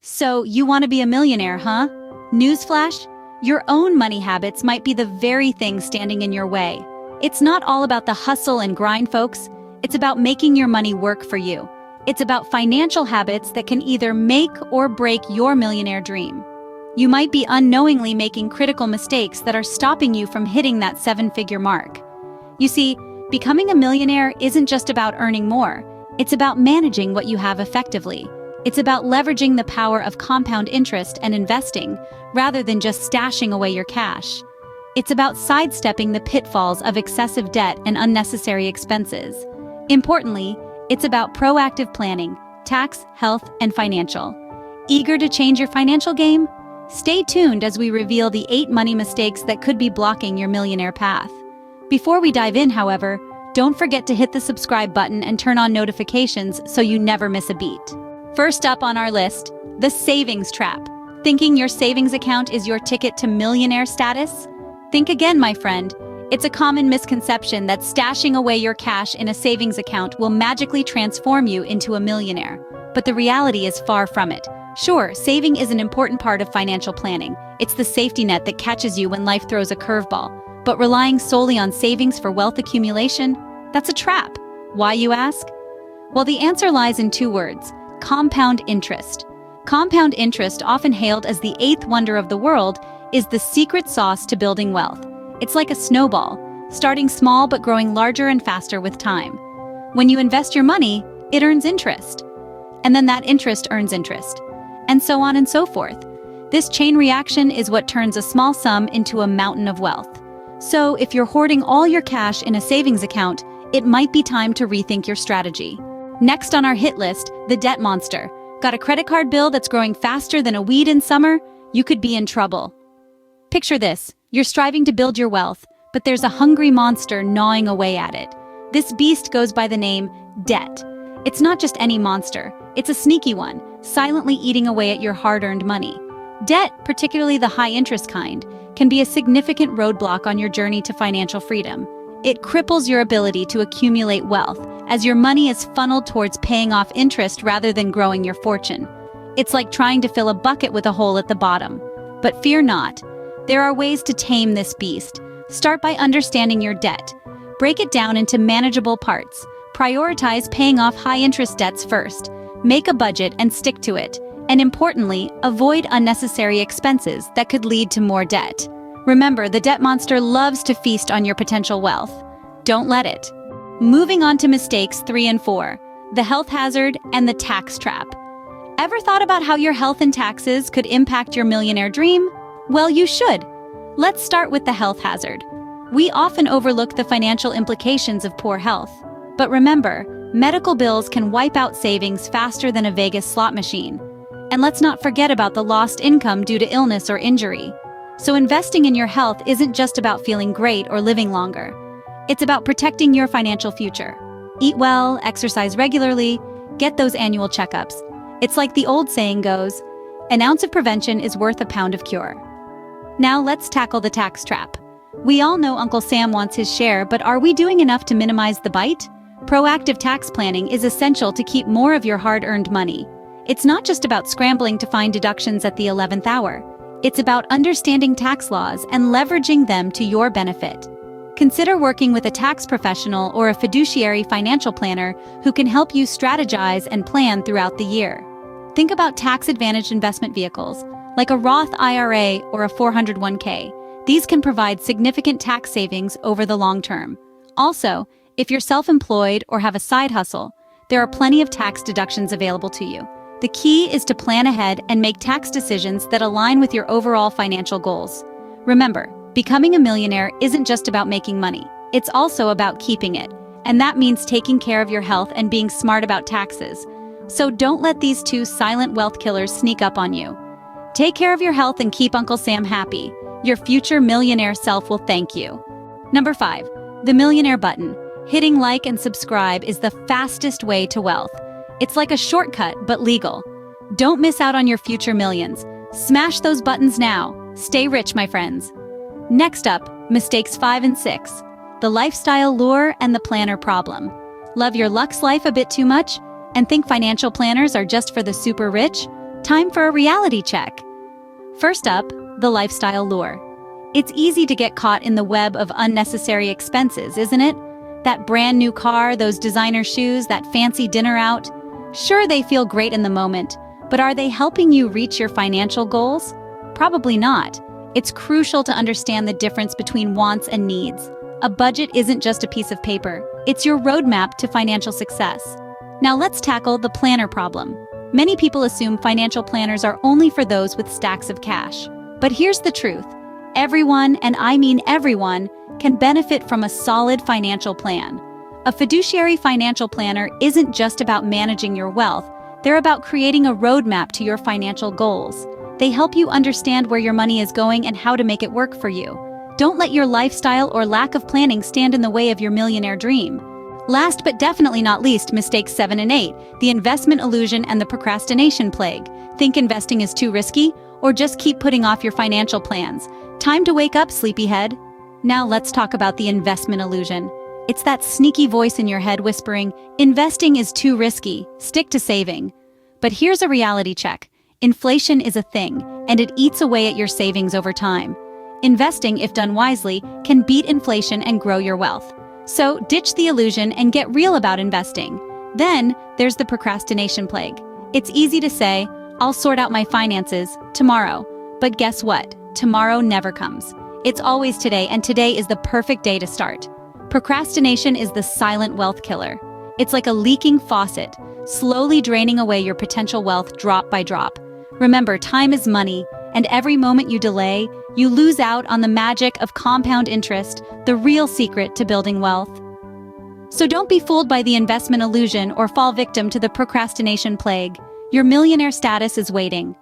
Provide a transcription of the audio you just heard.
So, you want to be a millionaire, huh? Newsflash: your own money habits might be the very thing standing in your way. It's not all about the hustle and grind, folks. It's about making your money work for you. It's about financial habits that can either make or break your millionaire dream. You might be unknowingly making critical mistakes that are stopping you from hitting that seven-figure mark. You see, becoming a millionaire isn't just about earning more. It's about managing what you have effectively. It's about leveraging the power of compound interest and investing, rather than just stashing away your cash. It's about sidestepping the pitfalls of excessive debt and unnecessary expenses. Importantly, it's about proactive planning, tax, health, and financial. Eager to change your financial game? Stay tuned as we reveal the 8 money mistakes that could be blocking your millionaire path. Before we dive in, however, don't forget to hit the subscribe button and turn on notifications so you never miss a beat. First up on our list, the savings trap. Thinking your savings account is your ticket to millionaire status? Think again, my friend. It's a common misconception that stashing away your cash in a savings account will magically transform you into a millionaire. But the reality is far from it. Sure, saving is an important part of financial planning. It's the safety net that catches you when life throws a curveball. But relying solely on savings for wealth accumulation? That's a trap. Why, you ask? Well, the answer lies in 2 words: compound interest. Compound interest, often hailed as the 8th wonder of the world, is the secret sauce to building wealth. It's like a snowball, starting small but growing larger and faster with time. When you invest your money, it earns interest. And then that interest earns interest. And so on and so forth. This chain reaction is what turns a small sum into a mountain of wealth. So if you're hoarding all your cash in a savings account, it might be time to rethink your strategy. Next on our hit list, the debt monster. Got a credit card bill that's growing faster than a weed in summer? You could be in trouble. Picture this: you're striving to build your wealth, but there's a hungry monster gnawing away at it. This beast goes by the name debt. It's not just any monster, it's a sneaky one, silently eating away at your hard-earned money. Debt, particularly the high-interest kind, can be a significant roadblock on your journey to financial freedom. It cripples your ability to accumulate wealth, as your money is funneled towards paying off interest rather than growing your fortune. It's like trying to fill a bucket with a hole at the bottom. But fear not. There are ways to tame this beast. Start by understanding your debt. Break it down into manageable parts. Prioritize paying off high-interest debts first. Make a budget and stick to it. And importantly, avoid unnecessary expenses that could lead to more debt. Remember, the debt monster loves to feast on your potential wealth. Don't let it. Moving on to mistakes 3 and 4, the health hazard and the tax trap. Ever thought about how your health and taxes could impact your millionaire dream? Well, you should. Let's start with the health hazard. We often overlook the financial implications of poor health. But remember, medical bills can wipe out savings faster than a Vegas slot machine. And let's not forget about the lost income due to illness or injury. So investing in your health isn't just about feeling great or living longer. It's about protecting your financial future. Eat well, exercise regularly, get those annual checkups. It's like the old saying goes, an ounce of prevention is worth a pound of cure. Now let's tackle the tax trap. We all know Uncle Sam wants his share, but are we doing enough to minimize the bite? Proactive tax planning is essential to keep more of your hard-earned money. It's not just about scrambling to find deductions at the 11th hour. It's about understanding tax laws and leveraging them to your benefit. Consider working with a tax professional or a fiduciary financial planner who can help you strategize and plan throughout the year. Think about tax-advantaged investment vehicles, like a Roth IRA or a 401k. These can provide significant tax savings over the long term. Also, if you're self-employed or have a side hustle, there are plenty of tax deductions available to you. The key is to plan ahead and make tax decisions that align with your overall financial goals. Remember, becoming a millionaire isn't just about making money. It's also about keeping it. And that means taking care of your health and being smart about taxes. So don't let these 2 silent wealth killers sneak up on you. Take care of your health and keep Uncle Sam happy. Your future millionaire self will thank you. Number 5, the millionaire button. Hitting like and subscribe is the fastest way to wealth. It's like a shortcut, but legal. Don't miss out on your future millions. Smash those buttons now. Stay rich, my friends. Next up, mistakes 5 and 6. The lifestyle lure and the planner problem. Love your luxe life a bit too much? And think financial planners are just for the super rich? Time for a reality check. First up, the lifestyle lure. It's easy to get caught in the web of unnecessary expenses, isn't it? That brand new car, those designer shoes, that fancy dinner out. Sure, they feel great in the moment, but are they helping you reach your financial goals? Probably not. It's crucial to understand the difference between wants and needs. A budget isn't just a piece of paper. It's your roadmap to financial success. Now let's tackle the planner problem. Many people assume financial planners are only for those with stacks of cash. But here's the truth. Everyone, and I mean everyone, can benefit from a solid financial plan. A fiduciary financial planner isn't just about managing your wealth. They're about creating a roadmap to your financial goals. They help you understand where your money is going and how to make it work for you. Don't let your lifestyle or lack of planning stand in the way of your millionaire dream. Last but definitely not least, mistakes 7 and 8, the investment illusion and the procrastination plague. Think investing is too risky? Or just keep putting off your financial plans? Time to wake up, sleepyhead. Now let's talk about the investment illusion. It's that sneaky voice in your head whispering, investing is too risky, stick to saving. But here's a reality check. Inflation is a thing, and it eats away at your savings over time. Investing, if done wisely, can beat inflation and grow your wealth. So ditch the illusion and get real about investing. Then there's the procrastination plague. It's easy to say, I'll sort out my finances tomorrow. But guess what? Tomorrow never comes. It's always today, and today is the perfect day to start. Procrastination is the silent wealth killer. It's like a leaking faucet, slowly draining away your potential wealth drop by drop. Remember, time is money, and every moment you delay, you lose out on the magic of compound interest, the real secret to building wealth. So don't be fooled by the investment illusion or fall victim to the procrastination plague. Your millionaire status is waiting.